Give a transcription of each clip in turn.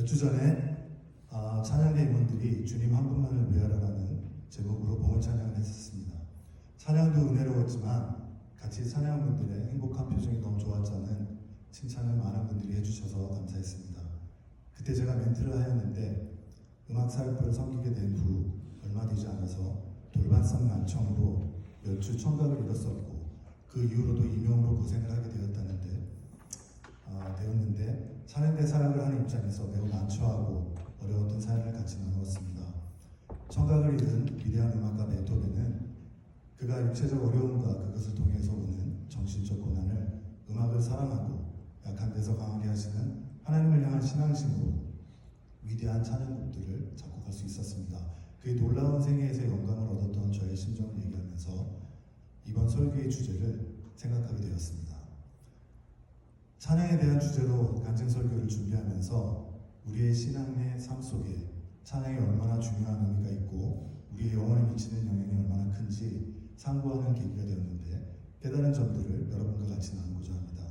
몇 주 전에 찬양대 임원들이 주님 한 분만을 위하라라는 제목으로 봉헌 찬양을 했었습니다. 찬양도 은혜로웠지만 같이 찬양한 분들의 행복한 표정이 너무 좋았다는 칭찬을 많은 분들이 해주셔서 감사했습니다. 그때 제가 멘트를 하였는데 음악사역부를 섬기게 된 후 얼마 되지 않아서 돌반성 난청으로 몇 주 청각을 잃었었고 그 이후로도 임용으로 고생을 하게 되었는데 찬양대 사역을 하는 입장에서 매우 난처하고 어려웠던 사연을 같이 나누었습니다. 청각을 잃은 위대한 음악가 베토벤은 그가 육체적 어려움과 그것을 통해서 오는 정신적 고난을 음악을 사랑하고 약한 데서 강하게 하시는 하나님을 향한 신앙심으로 위대한 찬양곡들을 작곡할 수 있었습니다. 그의 놀라운 생애에서 영감을 얻었던 저의 심정을 얘기하면서 이번 설교의 주제를 생각하게 되었습니다. 찬양에 대한 주제로 간증 설교를 준비하면서 우리의 신앙의 삶 속에 찬양이 얼마나 중요한 의미가 있고 우리의 영혼에 미치는 영향이 얼마나 큰지 상고하는 계기가 되었는데 깨달은 점들을 여러분과 같이 나누고자 합니다.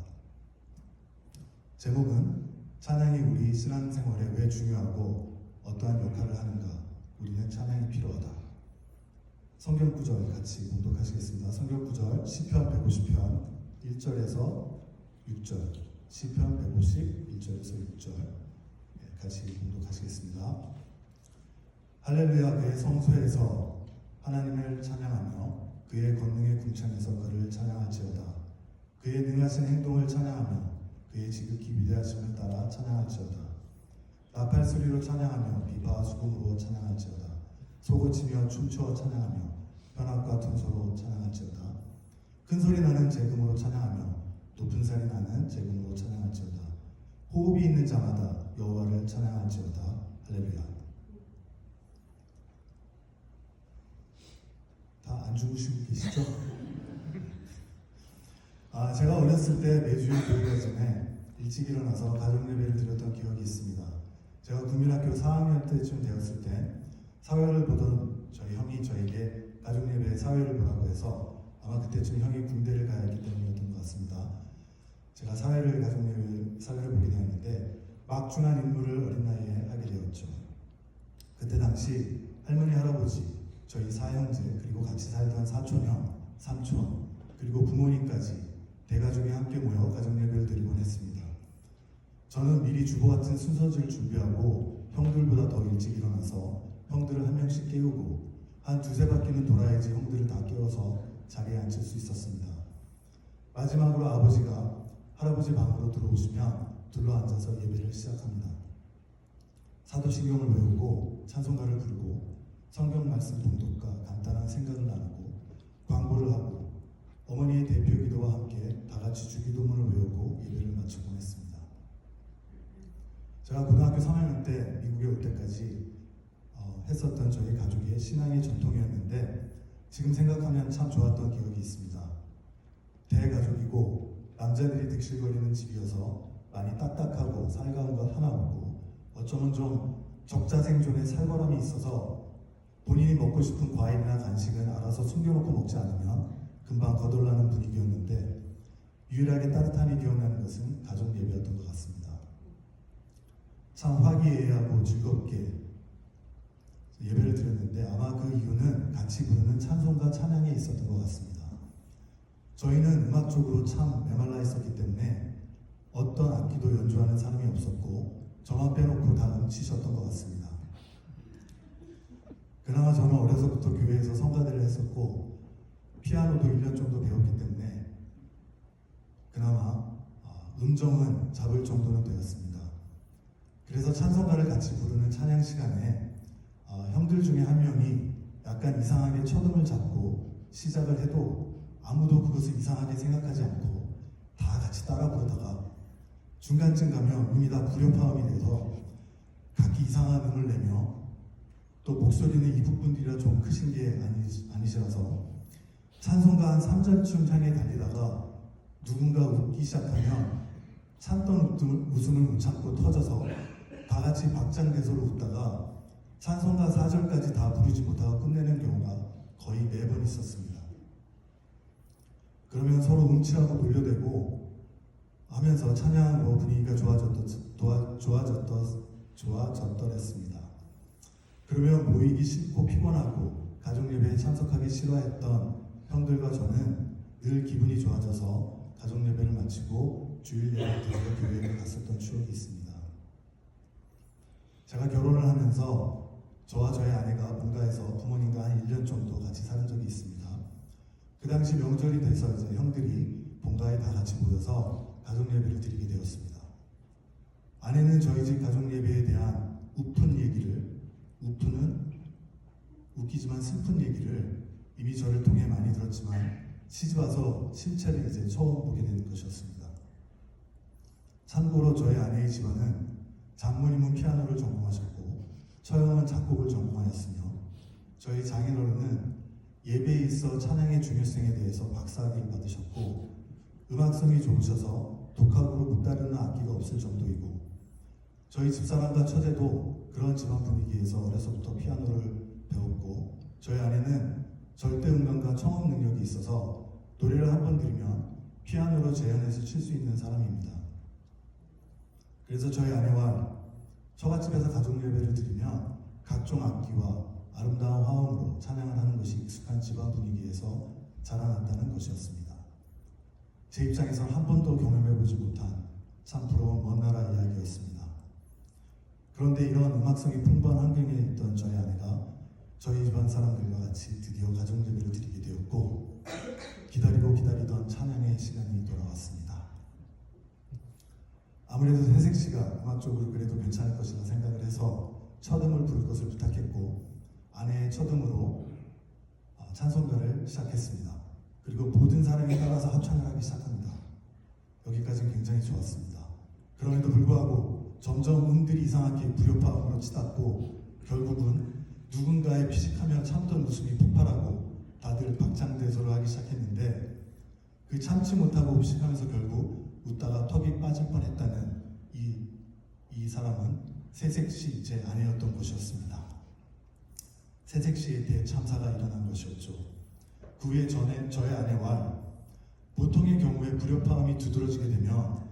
제목은 찬양이 우리 신앙생활에 왜 중요하고 어떠한 역할을 하는가, 우리는 찬양이 필요하다. 성경 구절 같이 봉독하시겠습니다. 성경 구절 시편 150편 1절에서 6절, 시편 150 1절에서 6절 같이 봉독하시겠습니다. 할렐루야. 그의 성소에서 하나님을 찬양하며 그의 권능의 궁창에서 그를 찬양할지어다. 그의 능하신 행동을 찬양하며 그의 지극히 위대하심을 따라 찬양할지어다. 나팔 소리로 찬양하며 비파와 수금으로 찬양할지어다. 소고치며 춤추어 찬양하며 현악과 tun소로 찬양할지어다. 큰 소리 나는 재금으로 찬양하며 높은 소리 나는 재금으로 찬양할지어다. 호흡이 있는 자마다 여호와를 찬양할지어다. 할렐루야. 다 안 주무시고 계시죠? 제가 어렸을 때 매주 교회 전에 일찍 일어나서 가정 예배를 드렸던 기억이 있습니다. 제가 국민학교 4학년 때쯤 되었을 때 사회를 보던 저희 형이 저에게 가정 예배 사회를 보라고 해서 아마 그때쯤 형이 군대를 가야 했기 때문이었던 것 같습니다. 제가 가정 예배 사회를 보게 되었는데 막중한 임무를 어린 나이에 하게 되었죠. 그때 당시 할머니, 할아버지, 저희 사형제, 그리고 같이 살던 사촌형, 삼촌, 그리고 부모님까지 대가족이 함께 모여 가정 예배를 드리곤 했습니다. 저는 미리 주보 같은 순서지를 준비하고 형들보다 더 일찍 일어나서 형들을 한 명씩 깨우고 한 두세 바퀴는 돌아야지 형들을 다 깨워서 자리에 앉힐 수 있었습니다. 마지막으로 아버지가 할아버지 방으로 들어오시면 둘러앉아서 예배를 시작합니다. 사도신경을 외우고 찬송가를 부르고 성경 말씀 봉독과 간단한 생각을 나누고 광고를 하고 어머니의 대표 기도와 함께 다 같이 주기도문을 외우고 예배를 마치곤 했습니다. 제가 고등학교 3학년 때 미국에 올 때까지 했었던 저희 가족의 신앙의 전통이었는데 지금 생각하면 참 좋았던 기억이 있습니다. 대가족이고 남자들이 득실거리는 집이어서 많이 딱딱하고 살가운 것 하나 없고 어쩌면 좀 적자생존의 살벌함이 있어서 본인이 먹고 싶은 과일이나 간식은 알아서 숨겨놓고 먹지 않으면 금방 거덜나는 분위기였는데 유일하게 따뜻함이 기억나는 것은 가족 예배였던 것 같습니다. 참 화기애애하고 즐겁게 예배를 드렸는데 아마 그 이유는 같이 부르는 찬송과 찬양에 있었던 것 같습니다. 저희는 음악적으로 참 메말라 있었기 때문에 어떤 악기도 연주하는 사람이 없었고 저만 빼놓고 다 음치셨던 것 같습니다. 그나마 저는 어려서부터 교회에서 성가대를 했었고 피아노도 1년 정도 배웠기 때문에 그나마 음정은 잡을 정도는 되었습니다. 그래서 찬송가를 같이 부르는 찬양 시간에 형들 중에 한 명이 약간 이상하게 첫음을 잡고 시작을 해도 아무도 그것을 이상하게 생각하지 않고 다 같이 따라 부르다가 중간쯤 가면 음이 다 불협화음이 돼서 각기 이상한 음을 내며 또 목소리는 이북분들이라 좀 크신 게 아니시라서 찬송가 한 3절쯤 향해 달리다가 누군가 웃기 시작하면 참던 웃음을 못 참고 터져서 다 같이 박장대소로 웃다가 찬송가 4절까지 다 부르지 못하고 끝내는 경우가 거의 매번 있었습니다. 그러면 서로 음치하고 놀려대고 하면서 찬양으로 분위기가 좋아졌던 좋아졌더랬습니다. 그러면 모이기 싫고 피곤하고 가족예배에 참석하기 싫어했던 형들과 저는 늘 기분이 좋아져서 가족예배를 마치고 주일 예배 드리러 교회에 갔었던 추억이 있습니다. 제가 결혼을 하면서 저와 저희 아내가 본가에서 부모님과 한 1년 정도 같이 사는 적이 있습니다. 그 당시 명절이 돼서 이제 형들이 본가에 다 같이 모여서 가족예배를 드리게 되었습니다. 아내는 저희 집 가족예배에 대한 우픈 얘기를, 우픈은 웃기지만 슬픈 얘기를 이미 저를 통해 많이 들었지만 시집와서 실체를 이제 처음 보게 된 것이었습니다. 참고로 저희 아내의 집안은 장모님은 피아노를 전공하셨고 처형은 작곡을 전공하였으며 저희 장인어른은 예배에 있어 찬양의 중요성에 대해서 박사학위를 받으셨고 음악성이 좋으셔서 독학으로 못 다루는 악기가 없을 정도이고 저희 집사람과 처제도 그런 집안 분위기에서 어려서부터 피아노를 배웠고 저희 아내는 절대음감과 청음 능력이 있어서 노래를 한 번 들으면 피아노로 재현해서 칠 수 있는 사람입니다. 그래서 저희 아내와 처갓집에서 가족예배를 드리면 각종 악기와 아름다운 화음으로 찬양을 하는 것이 익숙한 집안 분위기에서 자라났다는 것이었습니다. 제 입장에서 한 번도 경험해보지 못한 참 부러운 먼 나라 이야기였습니다. 그런데 이런 음악성이 풍부한 환경에 있던 저희 아내가 저희 집안 사람들과 같이 드디어 가족예배를 드리게 되었고 기다리고 기다리던 찬양의 시간이 돌아왔습니다. 아무래도 새색 씨가 음악적으로 그래도 괜찮을 것이라 생각을 해서 첫음을 부를 것을 부탁했고 아내의 첫음으로 찬송가를 시작했습니다. 그리고 모든 사람이 따라서 합창을 하기 시작합니다. 여기까지는 굉장히 좋았습니다. 그럼에도 불구하고 점점 음들이 이상하게 불협화음으로 치닫고 결국은 누군가의 피식하며 참던 웃음이 폭발하고 다들 박장대소를 하기 시작했는데 그 참지 못하고 피식하면서 결국 웃다가 턱이 빠질 뻔했다는 이 사람은 새색 씨 제 아내였던 것이었습니다. 새색 씨에 대해 참사가 일어난 것이었죠. 그 후에 저의 아내와 보통의 경우에 불협화음이 두드러지게 되면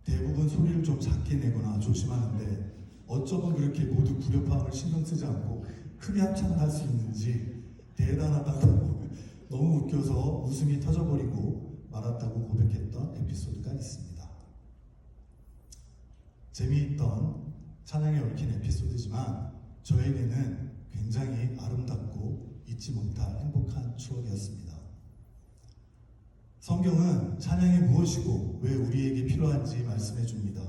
대부분 소리를 좀 작게 내거나 조심하는데 어쩌면 그렇게 모두 불협화음을 신경 쓰지 않고 크게 합창을 할 수 있는지 대단하다고 너무 웃겨서 웃음이 터져버리고 말았다고 고백했던 에피소드가 있습니다. 재미있던 찬양에 얽힌 에피소드지만 저에게는 굉장히 아름답고 잊지 못할 행복한 추억이었습니다. 성경은 찬양이 무엇이고 왜 우리에게 필요한지 말씀해 줍니다.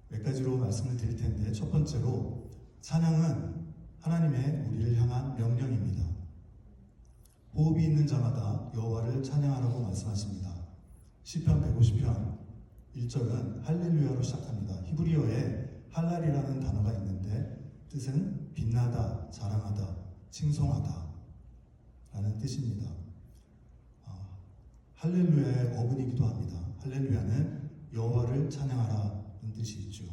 몇 가지로 말씀을 드릴 텐데 첫 번째로 찬양은 하나님의 우리를 향한 명령입니다. 호흡이 있는 자마다 여호와를 찬양하라고 말씀하십니다. 시편 150편 1절은 할렐루야로 시작합니다. 히브리어에 할랄이라는 단어가 있는데 뜻은 빛나다, 자랑하다, 칭송하다 라는 뜻입니다. 할렐루야의 어근이기도 합니다. 할렐루야는 여호와를 찬양하라는 뜻이 있죠.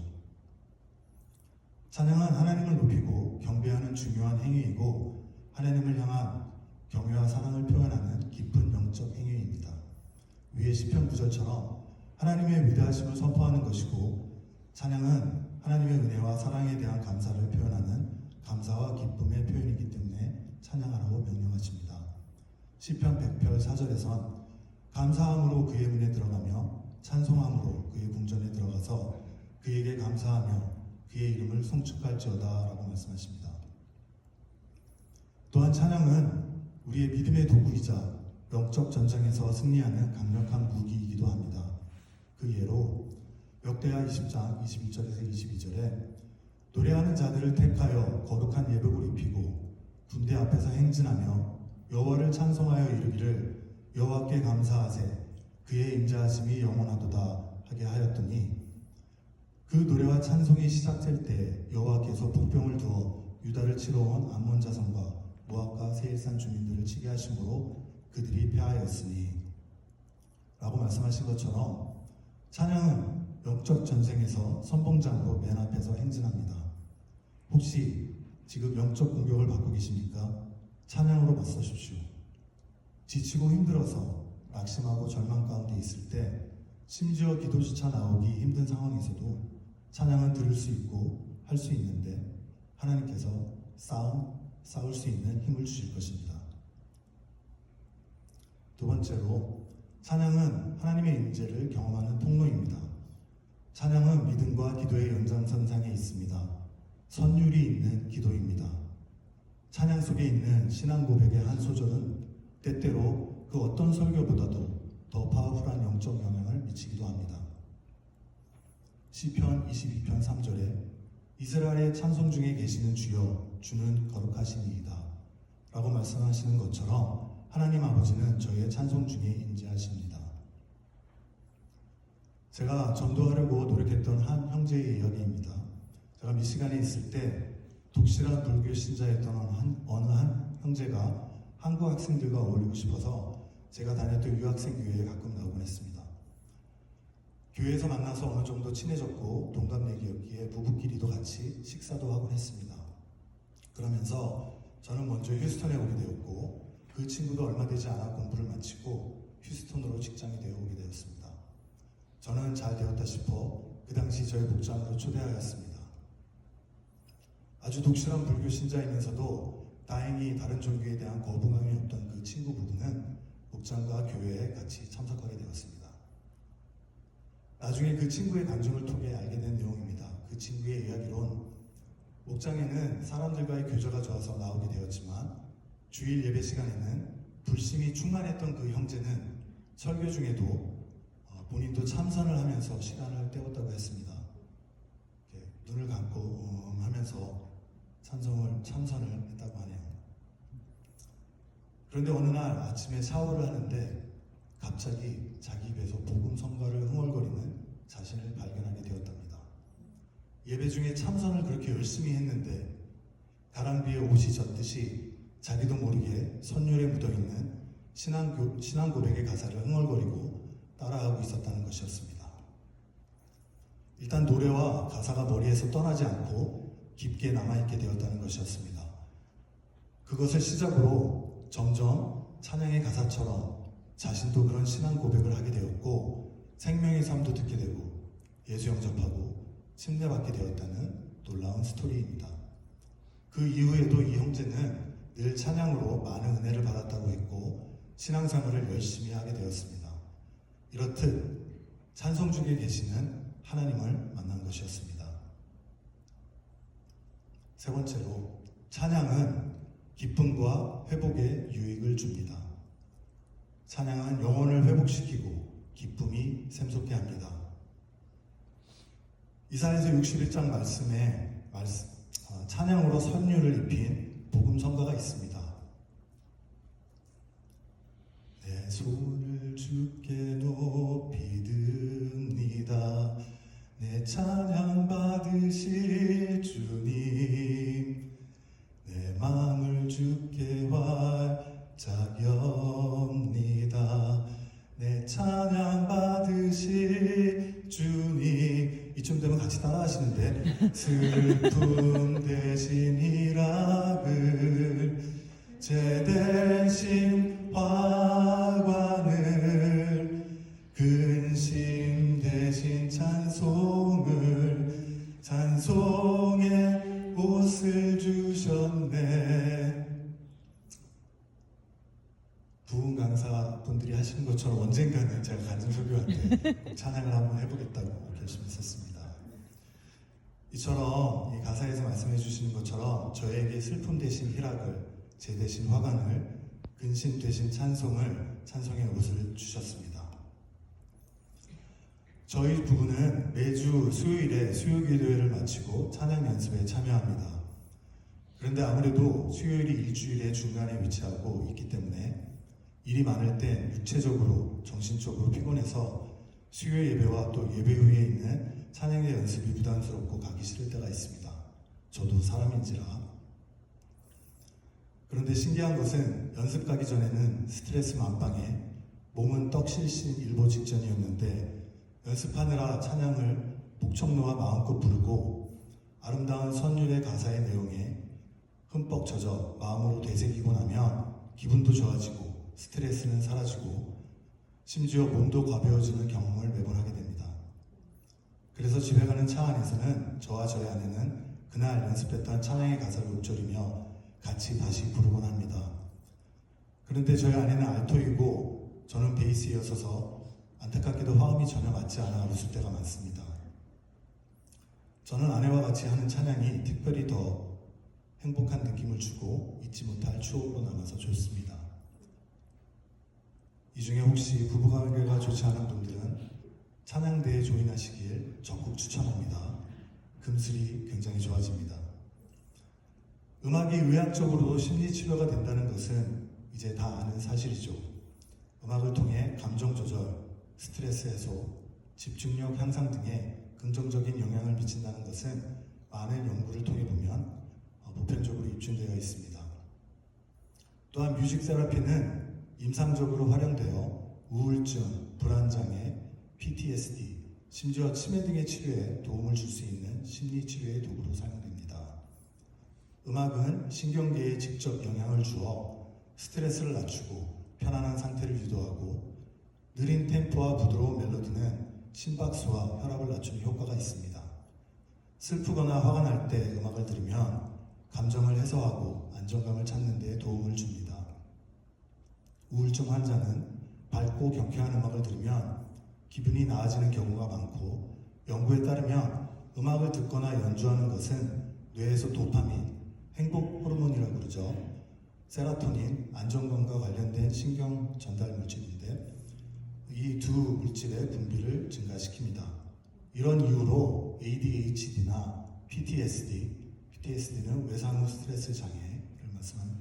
찬양은 하나님을 높이고 경배하는 중요한 행위이고 하나님을 향한 경외와 사랑을 표현하는 깊은 영적 행위입니다. 위의 시편 9절처럼 하나님의 위대하심을 선포하는 것이고 찬양은 하나님의 은혜와 사랑에 대한 감사를 표현하는 감사와 기쁨의 표현이기 때문에 찬양하라고 명령하십니다. 시편 100편 4절에선 감사함으로 그의 문에 들어가며 찬송함으로 그의 궁전에 들어가서 그에게 감사하며 그의 이름을 송축할지어다 라고 말씀하십니다. 또한 찬양은 우리의 믿음의 도구이자 영적 전쟁에서 승리하는 강력한 무기이기도 합니다. 그 예로 역대하 20장 21절에서 22절에 노래하는 자들을 택하여 거룩한 예복을 입히고 군대 앞에서 행진하며 여호와를 찬송하여 이르기를 여호와께 감사하세 그의 인자하심이 영원하도다 하게 하였더니 그 노래와 찬송이 시작될 때 여호와께서 복병을 두어 유다를 치러 온 암몬 자손과 모압과 세일산 주민들을 치게 하심으로 그들이 패하였으니 라고 말씀하신 것처럼 찬양은 영적 전쟁에서 선봉장으로 맨 앞에서 행진합니다. 혹시 지금 영적 공격을 받고 계십니까? 찬양으로 맞서십시오. 지치고 힘들어서 낙심하고 절망 가운데 있을 때 심지어 기도조차 나오기 힘든 상황에서도 찬양은 들을 수 있고 할 수 있는데 하나님께서 싸울 수 있는 힘을 주실 것입니다. 두 번째로 찬양은 하나님의 임재를 경험하는 통로입니다. 찬양은 믿음과 기도의 연장선상에 있습니다. 선율이 있는 기도입니다. 찬양 속에 있는 신앙 고백의 한 소절은 때때로 그 어떤 설교보다도 더 파워풀한 영적 영향을 미치기도 합니다. 시편 22편 3절에 이스라엘의 찬송 중에 계시는 주여 주는 거룩하시니이다 라고 말씀하시는 것처럼 하나님 아버지는 저희의 찬송 중에 임재하십니다. 제가 전도하려고 노력했던 한 형제의 이야기입니다. 제가 미시간에 있을 때 독실한 불교 신자였던 어느 한 형제가 한국 학생들과 어울리고 싶어서 제가 다녔던 유학생 교회에 가끔 나오곤 했습니다. 교회에서 만나서 어느 정도 친해졌고 동갑내기였기에 부부끼리도 같이 식사도 하곤 했습니다. 그러면서 저는 먼저 휴스턴에 오게 되었고 그 친구도 얼마 되지 않아 공부를 마치고 휴스턴으로 직장이 되어 오게 되었습니다. 저는 잘 되었다 싶어 그 당시 저희 목장으로 초대하였습니다. 아주 독실한 불교 신자이면서도 다행히 다른 종교에 대한 거부감이 없던 그 친구 부부는 목장과 교회에 같이 참석하게 되었습니다. 나중에 그 친구의 간증을 통해 알게 된 내용입니다. 그 친구의 이야기론 목장에는 사람들과의 교제가 좋아서 나오게 되었지만 주일 예배 시간에는 불심이 충만했던 그 형제는 설교 중에도 본인도 참선을 하면서 시간을 때웠다고 했습니다. 눈을 감고 하면서 참선을 했다고 하네요. 그런데 어느 날 아침에 샤워를 하는데 갑자기 자기 입에서 복음 성가를 흥얼거리는 자신을 발견하게 되었답니다. 예배 중에 참선을 그렇게 열심히 했는데 가랑비에 옷이 젖듯이 자기도 모르게 선율에 묻어있는 신앙 고백의 가사를 흥얼거리고 따라하고 있었다는 것이었습니다. 일단 노래와 가사가 머리에서 떠나지 않고 깊게 남아있게 되었다는 것이었습니다. 그것을 시작으로 점점 찬양의 가사처럼 자신도 그런 신앙 고백을 하게 되었고 생명의 삶도 듣게 되고 예수 영접하고 침례받게 되었다는 놀라운 스토리입니다. 그 이후에도 이 형제는 늘 찬양으로 많은 은혜를 받았다고 했고 신앙생활을 열심히 하게 되었습니다. 이렇듯 찬송 중에 계시는 하나님을 만난 것이었습니다. 세 번째로 찬양은 기쁨과 회복에 유익을 줍니다. 찬양은 영혼을 회복시키고 기쁨이 샘솟게 합니다. 이사야서 61장 말씀에 찬양으로 선율을 입힌 복음 성가가 있습니다. 내 손을 주께 높이 듭니다. 내 찬양 받으실 주님, 내 마음을 주께 활짝 엽니다. 내 찬양 받으실 주님. 이쯤 되면 같이 따라 하시는데 슬픔 대신 희락을, 제 대신 화관을, 근심 대신 찬송의 옷을 주셨네. 부흥 강사 분들이 하시는 것처럼 언젠가는 제가 간증설교한테 찬양을 한번 해보겠다고 결심했었습니다. 이처럼 이 가사에서 말씀해 주시는 것처럼 저에게 슬픔 대신 희락을, 제 대신 화관을, 근심 대신 찬송의 옷을 주셨습니다. 저희 부부는 매주 수요일에 수요기도회를 마치고 찬양 연습에 참여합니다. 그런데 아무래도 수요일이 일주일의 중간에 위치하고 있기 때문에 일이 많을 때 육체적으로, 정신적으로 피곤해서 수요 예배와 또 예배 후에 있는 찬양의 연습이 부담스럽고 가기 싫을 때가 있습니다. 저도 사람인지라. 그런데 신기한 것은 연습 가기 전에는 스트레스 만빵에 몸은 떡실신 일보 직전이었는데 연습하느라 찬양을 목청 놓아 마음껏 부르고 아름다운 선율의 가사의 내용에 흠뻑 젖어 마음으로 되새기고 나면 기분도 좋아지고 스트레스는 사라지고 심지어 몸도 가벼워지는 경험을 매번 하게 됩니다. 그래서 집에 가는 차 안에서는 저와 저희 아내는 그날 연습했던 찬양의 가사를 읊조리며 같이 다시 부르곤 합니다. 그런데 저희 아내는 알토이고 저는 베이스였어서 안타깝게도 화음이 전혀 맞지 않아 웃을 때가 많습니다. 저는 아내와 같이 하는 찬양이 특별히 더 행복한 느낌을 주고 잊지 못할 추억으로 남아서 좋습니다. 이 중에 혹시 부부관계가 좋지 않은 분들은 찬양대에 조인하시길 적극 추천합니다. 금슬이 굉장히 좋아집니다. 음악이 의학적으로도 심리치료가 된다는 것은 이제 다 아는 사실이죠. 음악을 통해 감정 조절, 스트레스 해소, 집중력 향상 등에 긍정적인 영향을 미친다는 것은 많은 연구를 통해 보면 보편적으로 입증되어 있습니다. 또한 뮤직 세라피는 임상적으로 활용되어 우울증, 불안장애, PTSD, 심지어 치매 등의 치료에 도움을 줄 수 있는 심리치료의 도구로 사용됩니다. 음악은 신경계에 직접 영향을 주어 스트레스를 낮추고 편안한 상태를 유도하고 느린 템포와 부드러운 멜로디는 심박수와 혈압을 낮추는 효과가 있습니다. 슬프거나 화가 날 때 음악을 들으면 감정을 해소하고 안정감을 찾는 데 도움을 줍니다. 우울증 환자는 밝고 경쾌한 음악을 들으면 기분이 나아지는 경우가 많고 연구에 따르면 음악을 듣거나 연주하는 것은 뇌에서 도파민, 행복 호르몬이라고 그러죠. 세로토닌, 안정감과 관련된 신경 전달 물질인데 이 두 물질의 분비를 증가시킵니다. 이런 이유로 ADHD나 PTSD는 외상 후 스트레스 장애를 말씀하는데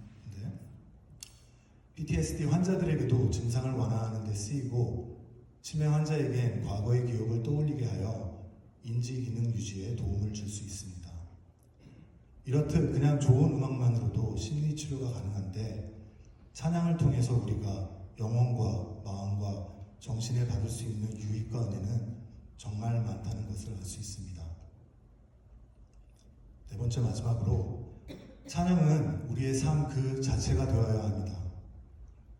PTSD 환자들에게도 증상을 완화하는 데 쓰이고 치매 환자에겐 과거의 기억을 떠올리게 하여 인지 기능 유지에 도움을 줄 수 있습니다. 이렇듯 그냥 좋은 음악만으로도 심리 치료가 가능한데 찬양을 통해서 우리가 영혼과 마음과 정신에 받을 수 있는 유익과 은혜는 정말 많다는 것을 알 수 있습니다. 네 번째 마지막으로 찬양은 우리의 삶 그 자체가 되어야 합니다.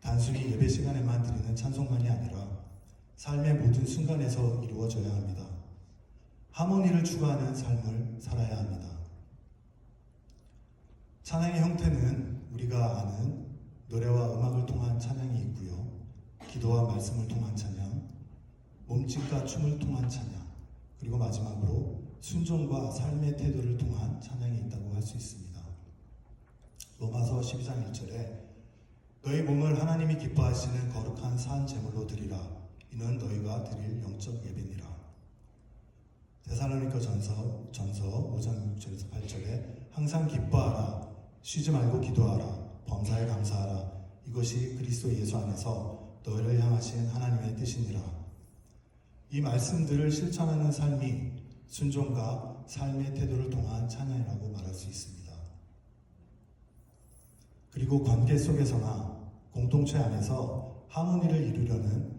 단순히 예배 시간에만 드리는 찬송만이 아니라 삶의 모든 순간에서 이루어져야 합니다. 하모니를 추구하는 삶을 살아야 합니다. 찬양의 형태는 우리가 아는 노래와 음악을 통한 찬양이 있고요. 기도와 말씀을 통한 찬양, 몸짓과 춤을 통한 찬양, 그리고 마지막으로 순종과 삶의 태도를 통한 찬양이 있다고 할 수 있습니다. 로마서 12장 1절에 너희 몸을 하나님이 기뻐하시는 거룩한 산 제물로 드리라. 이는 너희가 드릴 영적 예배니라. 데살로니가 전서 5장 6절에서 8절에 항상 기뻐하라. 쉬지 말고 기도하라. 범사에 감사하라. 이것이 그리스도 예수 안에서 너희를 향하신 하나님의 뜻이니라. 이 말씀들을 실천하는 삶이 순종과 삶의 태도를 통한 찬양이라고 말할 수 있습니다. 그리고 관계 속에서나 공동체 안에서 하모니를 이루려는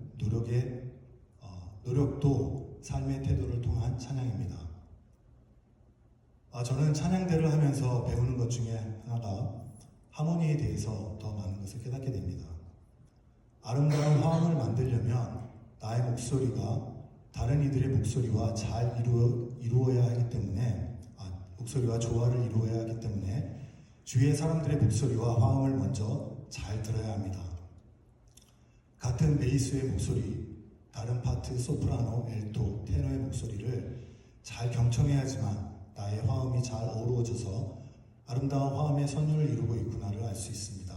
노력도 삶의 태도를 통한 찬양입니다. 저는 찬양대를 하면서 배우는 것 중에 하나가 하모니에 대해서 더 많은 것을 깨닫게 됩니다. 아름다운 화음을 만들려면 나의 목소리가 다른 이들의 목소리와 잘 이루어야 하기 때문에 목소리와 조화를 이루어야 하기 때문에 주위의 사람들의 목소리와 화음을 먼저 잘 들어야 합니다. 같은 베이스의 목소리, 다른 파트, 소프라노, 엘토, 테너의 목소리를 잘 경청해야지만 나의 화음이 잘 어우러져서 아름다운 화음의 선율을 이루고 있구나를 알 수 있습니다.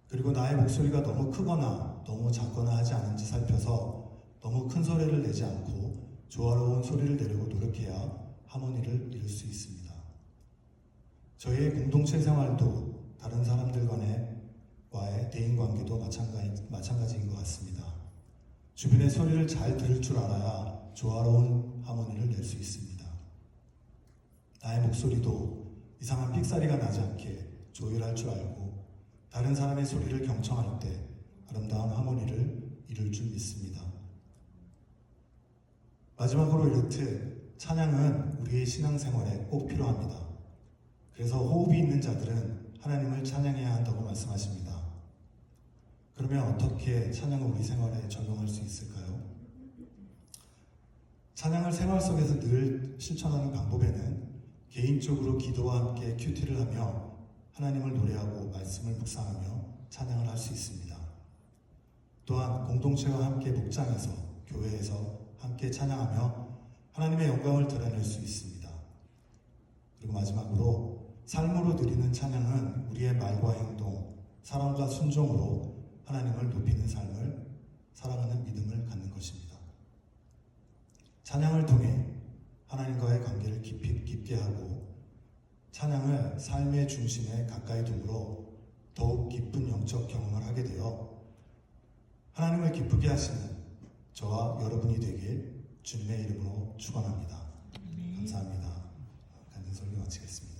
그리고 나의 목소리가 너무 크거나 너무 작거나 하지 않은지 살펴서 너무 큰 소리를 내지 않고 조화로운 소리를 내려고 노력해야 하모니를 이룰 수 있습니다. 저희의 공동체 생활도 다른 사람들 간의 대인관계도 마찬가지인 것 같습니다. 주변의 소리를 잘 들을 줄 알아야 조화로운 하모니를 낼 수 있습니다. 나의 목소리도 이상한 삑사리가 나지 않게 조율할 줄 알고 다른 사람의 소리를 경청할 때 아름다운 하모니를 이룰 줄 믿습니다. 마지막으로 이렇듯 찬양은 우리의 신앙생활에 꼭 필요합니다. 그래서 호흡이 있는 자들은 하나님을 찬양해야 한다고 말씀하십니다. 그러면 어떻게 찬양을 우리 생활에 적용할 수 있을까요? 찬양을 생활 속에서 늘 실천하는 방법에는 개인적으로 기도와 함께 큐티를 하며 하나님을 노래하고 말씀을 묵상하며 찬양을 할 수 있습니다. 또한 공동체와 함께 목장에서 교회에서 함께 찬양하며 하나님의 영광을 드러낼 수 있습니다. 그리고 마지막으로 삶으로 드리는 찬양은 우리의 말과 행동, 사랑과 순종으로 하나님을 높이는 삶을 살아가는 믿음을 갖는 것입니다. 찬양을 통해 하나님과의 관계를 깊게 하고 찬양을 삶의 중심에 가까이 둠으로 더욱 깊은 영적 경험을 하게 되어 하나님을 기쁘게 하시는 저와 여러분이 되길 주님의 이름으로 축원합니다. 감사합니다. 간증 설교 마치겠습니다.